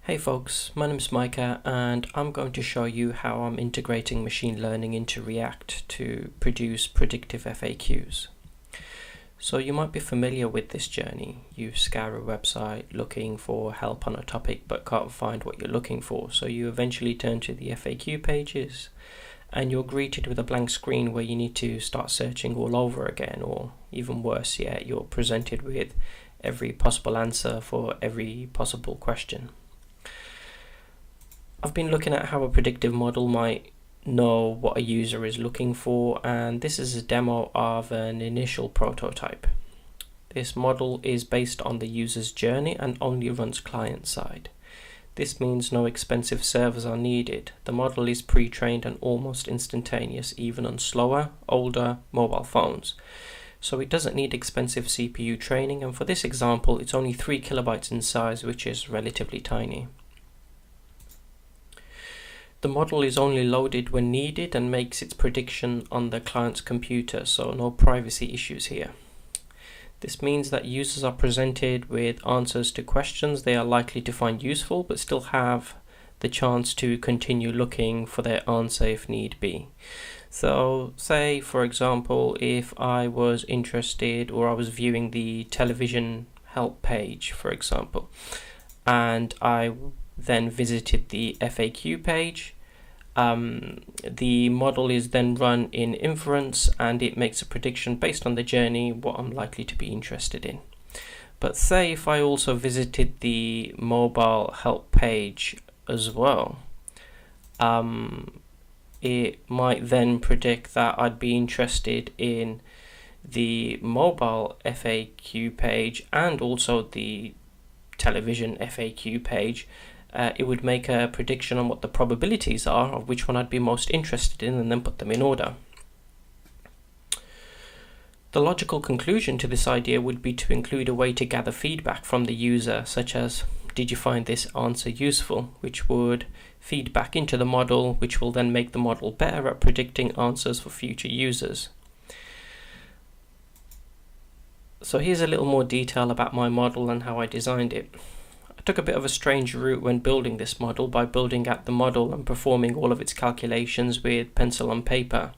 Hey folks, my name is Micah and I'm going to show you how I'm integrating machine learning into React to produce predictive FAQs. So you might be familiar with this journey. You scour a website looking for help on a topic but can't find what you're looking for. So you eventually turn to the FAQ pages and you're greeted with a blank screen where you need to start searching all over again, or even worse yet, you're presented with every possible answer for every possible question. I've been looking at how a predictive model might know what a user is looking for, and this is a demo of an initial prototype. This model is based on the user's journey and only runs client side. This means no expensive servers are needed. The model is pre-trained and almost instantaneous, even on slower, older mobile phones. So it doesn't need expensive CPU training, and for this example it's only 3 kilobytes in size, which is relatively tiny. The model is only loaded when needed and makes its prediction on the client's computer, so no privacy issues here. This means that users are presented with answers to questions they are likely to find useful, but still have the chance to continue looking for their answer if need be. So say, for example, if I was interested, or I was viewing the television help page, for example, and I then visited the FAQ page, the model is then run in inference and it makes a prediction based on the journey, what I'm likely to be interested in. But say if I also visited the mobile help page as well, it might then predict that I'd be interested in the mobile FAQ page and also the television FAQ page. It would make a prediction on what the probabilities are of which one I'd be most interested in and then put them in order. The logical conclusion to this idea would be to include a way to gather feedback from the user, such as, did you find this answer useful, which would feed back into the model, which will then make the model better at predicting answers for future users. So here's a little more detail about my model and how I designed it. I took a bit of a strange route when building this model by building out the model and performing all of its calculations with pencil and paper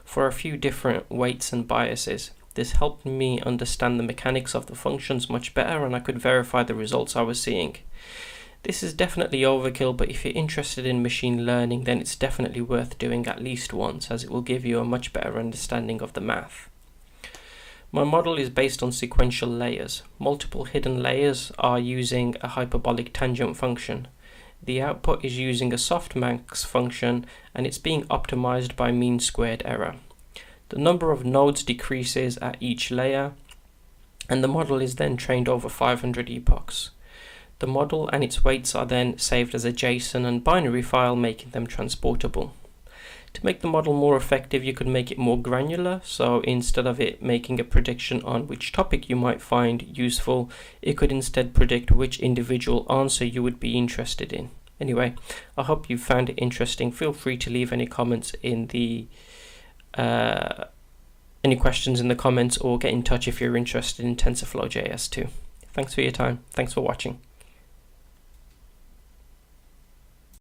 for a few different weights and biases. This helped me understand the mechanics of the functions much better, and I could verify the results I was seeing. This is definitely overkill, but if you're interested in machine learning, then it's definitely worth doing at least once, as it will give you a much better understanding of the math. My model is based on sequential layers. Multiple hidden layers are using a hyperbolic tangent function. The output is using a softmax function, and it's being optimized by mean squared error. The number of nodes decreases at each layer, and the model is then trained over 500 epochs. The model and its weights are then saved as a JSON and binary file, making them transportable. To make the model more effective, you could make it more granular, so instead of it making a prediction on which topic you might find useful, it could instead predict which individual answer you would be interested in. Anyway, I hope you found it interesting. Feel free to leave any comments in the any questions in the comments, or get in touch if you're interested in TensorFlow JS too. Thanks for your time. Thanks for watching.